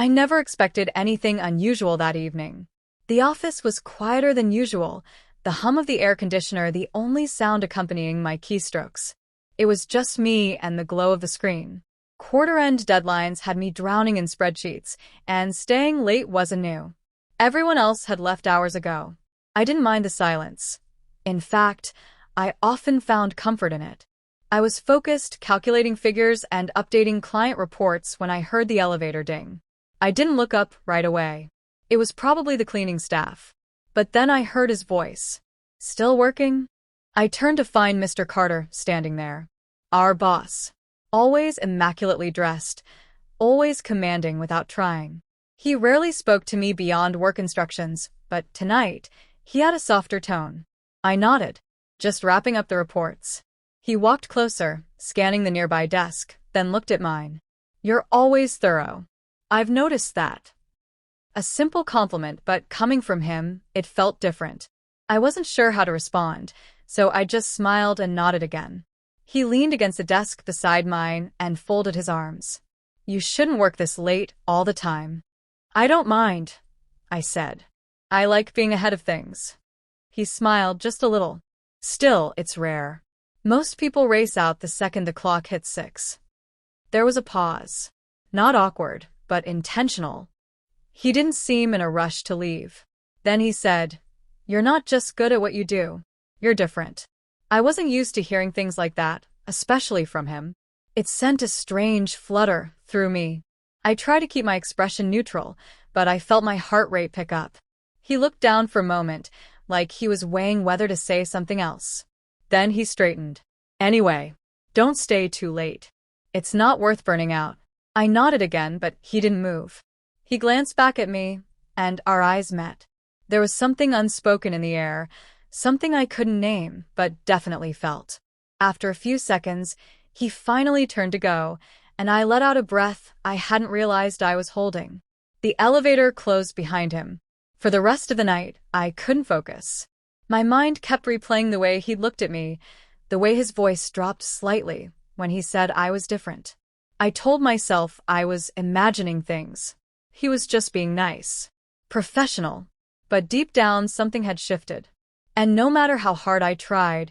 I never expected anything unusual that evening. The office was quieter than usual, the hum of the air conditioner the only sound accompanying my keystrokes. It was just me and the glow of the screen. Quarter-end deadlines had me drowning in spreadsheets, and staying late wasn't new. Everyone else had left hours ago. I didn't mind the silence. In fact, I often found comfort in it. I was focused, calculating figures and updating client reports when I heard the elevator ding. I didn't look up right away. It was probably the cleaning staff. But then I heard his voice. "Still working?" I turned to find Mr. Carter standing there. Our boss. Always immaculately dressed, always commanding without trying. He rarely spoke to me beyond work instructions, but tonight, he had a softer tone. I nodded, just wrapping up the reports. He walked closer, scanning the nearby desk, then looked at mine. "You're always thorough. I've noticed that." A simple compliment, but coming from him, it felt different. I wasn't sure how to respond, so I just smiled and nodded again. He leaned against the desk beside mine and folded his arms. "You shouldn't work this late all the time." "I don't mind," I said. "I like being ahead of things." He smiled just a little. "Still, it's rare. Most people race out the second the clock hits 6. There was a pause. Not awkward, but intentional. He didn't seem in a rush to leave. Then he said, "You're not just good at what you do. You're different." I wasn't used to hearing things like that, especially from him. It sent a strange flutter through me. I tried to keep my expression neutral, but I felt my heart rate pick up. He looked down for a moment, like he was weighing whether to say something else. Then he straightened. "Anyway, don't stay too late. It's not worth burning out." I nodded again, but he didn't move. He glanced back at me, and our eyes met. There was something unspoken in the air, something I couldn't name, but definitely felt. After a few seconds, he finally turned to go, and I let out a breath I hadn't realized I was holding. The elevator closed behind him. For the rest of the night, I couldn't focus. My mind kept replaying the way he'd looked at me, the way his voice dropped slightly when he said I was different. I told myself I was imagining things. He was just being nice, professional, but deep down something had shifted. And no matter how hard I tried,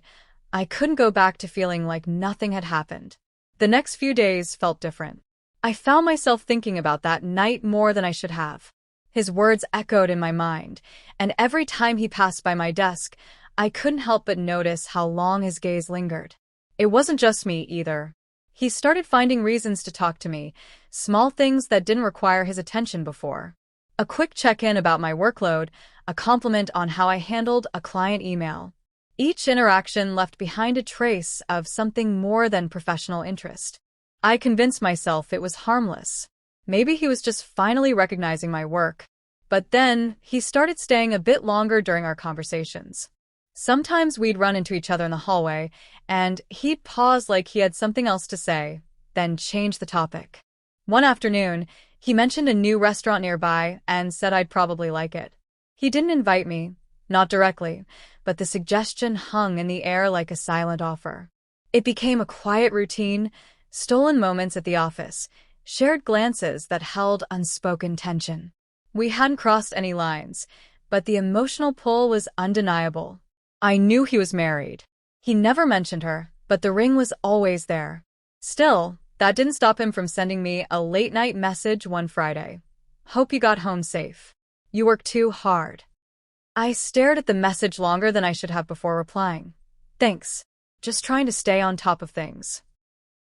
I couldn't go back to feeling like nothing had happened. The next few days felt different. I found myself thinking about that night more than I should have. His words echoed in my mind, and every time he passed by my desk, I couldn't help but notice how long his gaze lingered. It wasn't just me either. He started finding reasons to talk to me, small things that didn't require his attention before. A quick check-in about my workload, a compliment on how I handled a client email. Each interaction left behind a trace of something more than professional interest. I convinced myself it was harmless. Maybe he was just finally recognizing my work. But then, he started staying a bit longer during our conversations. Sometimes we'd run into each other in the hallway, and he'd pause like he had something else to say, then change the topic. One afternoon, he mentioned a new restaurant nearby and said I'd probably like it. He didn't invite me, not directly, but the suggestion hung in the air like a silent offer. It became a quiet routine, stolen moments at the office, shared glances that held unspoken tension. We hadn't crossed any lines, but the emotional pull was undeniable. I knew he was married. He never mentioned her, but the ring was always there. Still, that didn't stop him from sending me a late-night message one Friday. "Hope you got home safe. You work too hard." I stared at the message longer than I should have before replying. "Thanks. Just trying to stay on top of things."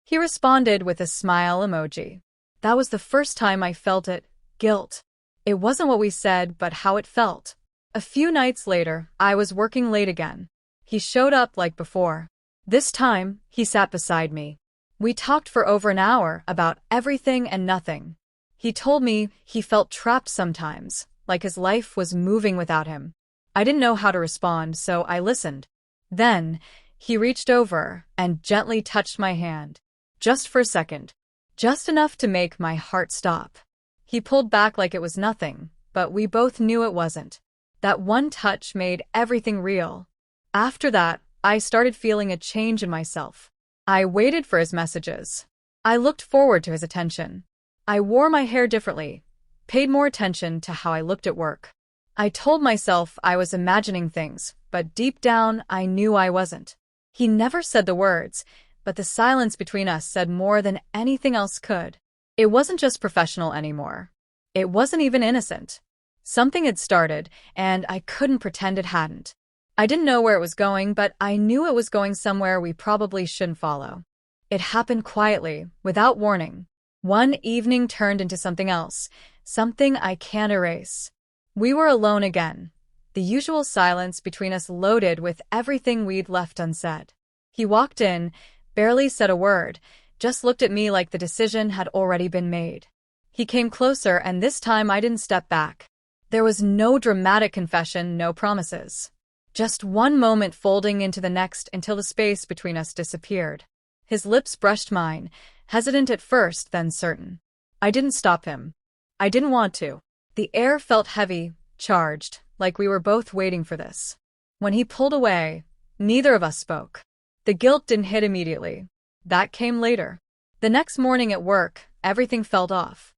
He responded with a smile emoji. That was the first time I felt it, guilt. It wasn't what we said, but how it felt. A few nights later, I was working late again. He showed up like before. This time, he sat beside me. We talked for over an hour about everything and nothing. He told me he felt trapped sometimes, like his life was moving without him. I didn't know how to respond, so I listened. Then, he reached over and gently touched my hand. Just for a second. Just enough to make my heart stop. He pulled back like it was nothing, but we both knew it wasn't. That one touch made everything real. After that, I started feeling a change in myself. I waited for his messages. I looked forward to his attention. I wore my hair differently, paid more attention to how I looked at work. I told myself I was imagining things, but deep down I knew I wasn't. He never said the words, but the silence between us said more than anything else could. It wasn't just professional anymore. It wasn't even innocent. Something had started, and I couldn't pretend it hadn't. I didn't know where it was going, but I knew it was going somewhere we probably shouldn't follow. It happened quietly, without warning. One evening turned into something else, something I can't erase. We were alone again, the usual silence between us loaded with everything we'd left unsaid. He walked in, barely said a word, just looked at me like the decision had already been made. He came closer, and this time I didn't step back. There was no dramatic confession, no promises. Just one moment folding into the next until the space between us disappeared. His lips brushed mine, hesitant at first, then certain. I didn't stop him. I didn't want to. The air felt heavy, charged, like we were both waiting for this. When he pulled away, neither of us spoke. The guilt didn't hit immediately. That came later. The next morning at work, everything felt off.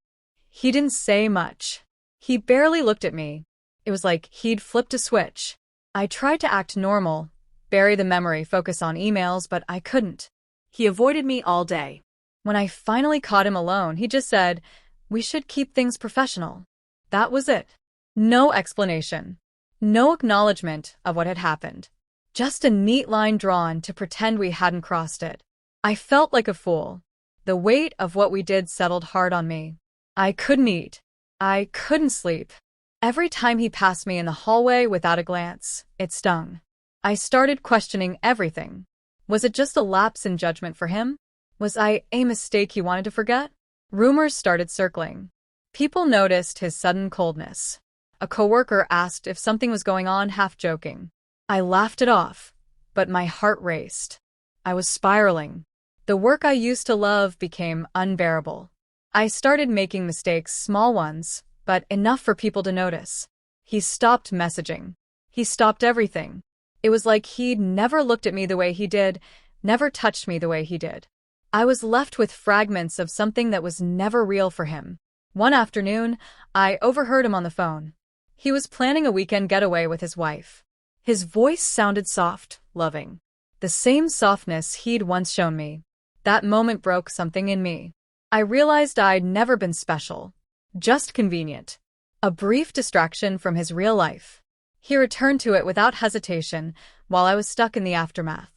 He didn't say much. He barely looked at me. It was like he'd flipped a switch. I tried to act normal, bury the memory, focus on emails, but I couldn't. He avoided me all day. When I finally caught him alone, he just said, "We should keep things professional." That was it. No explanation. No acknowledgement of what had happened. Just a neat line drawn to pretend we hadn't crossed it. I felt like a fool. The weight of what we did settled hard on me. I couldn't eat. I couldn't sleep. Every time he passed me in the hallway without a glance, it stung. I started questioning everything. Was it just a lapse in judgment for him? Was I a mistake he wanted to forget? Rumors started circling. People noticed his sudden coldness. A coworker asked if something was going on, half joking. I laughed it off, but my heart raced. I was spiraling. The work I used to love became unbearable. I started making mistakes, small ones, but enough for people to notice. He stopped messaging. He stopped everything. It was like he'd never looked at me the way he did, never touched me the way he did. I was left with fragments of something that was never real for him. One afternoon, I overheard him on the phone. He was planning a weekend getaway with his wife. His voice sounded soft, loving. The same softness he'd once shown me. That moment broke something in me. I realized I'd never been special. Just convenient. A brief distraction from his real life. He returned to it without hesitation while I was stuck in the aftermath.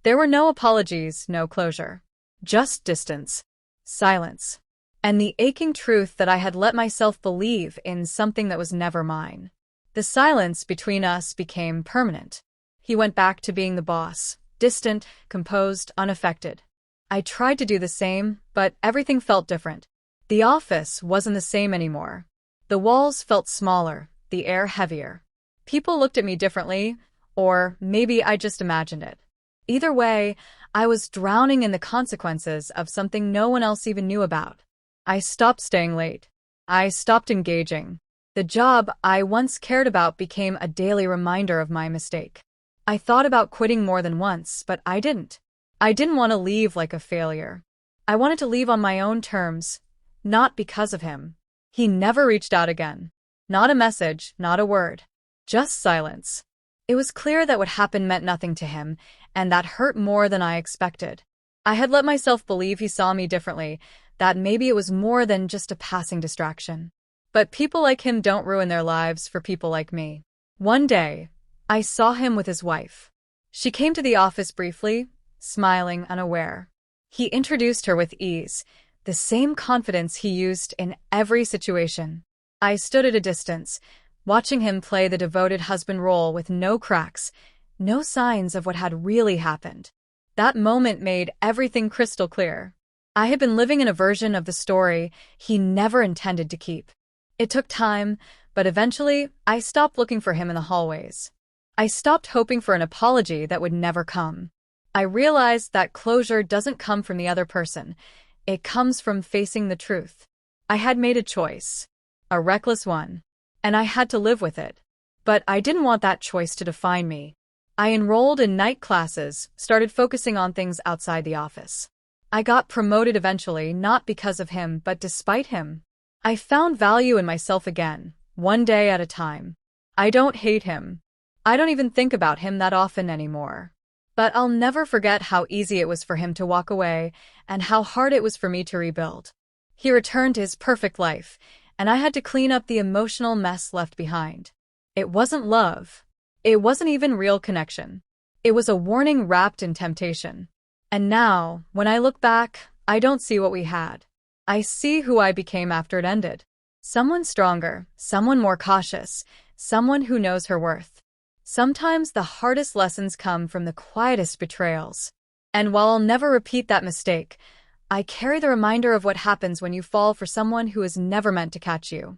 There were no apologies, no closure. Just distance. Silence. And the aching truth that I had let myself believe in something that was never mine. The silence between us became permanent. He went back to being the boss, distant, composed, unaffected. I tried to do the same, but everything felt different. The office wasn't the same anymore. The walls felt smaller, the air heavier. People looked at me differently, or maybe I just imagined it. Either way, I was drowning in the consequences of something no one else even knew about. I stopped staying late. I stopped engaging. The job I once cared about became a daily reminder of my mistake. I thought about quitting more than once, but I didn't. I didn't want to leave like a failure. I wanted to leave on my own terms. Not because of him. He never reached out again. Not a message, not a word. Just silence. It was clear that what happened meant nothing to him, and that hurt more than I expected. I had let myself believe he saw me differently, that maybe it was more than just a passing distraction. But people like him don't ruin their lives for people like me. One day, I saw him with his wife. She came to the office briefly, smiling, unaware. He introduced her with ease, the same confidence he used in every situation. I stood at a distance, watching him play the devoted husband role with no cracks, no signs of what had really happened. That moment made everything crystal clear. I had been living in a version of the story he never intended to keep. It took time, but eventually, I stopped looking for him in the hallways. I stopped hoping for an apology that would never come. I realized that closure doesn't come from the other person. It comes from facing the truth. I had made a choice. A reckless one. And I had to live with it. But I didn't want that choice to define me. I enrolled in night classes, started focusing on things outside the office. I got promoted eventually, not because of him, but despite him. I found value in myself again, one day at a time. I don't hate him. I don't even think about him that often anymore. But I'll never forget how easy it was for him to walk away and how hard it was for me to rebuild. He returned to his perfect life, and I had to clean up the emotional mess left behind. It wasn't love. It wasn't even real connection. It was a warning wrapped in temptation. And now, when I look back, I don't see what we had. I see who I became after it ended. Someone stronger, someone more cautious, someone who knows her worth. Sometimes the hardest lessons come from the quietest betrayals. And while I'll never repeat that mistake, I carry the reminder of what happens when you fall for someone who is never meant to catch you.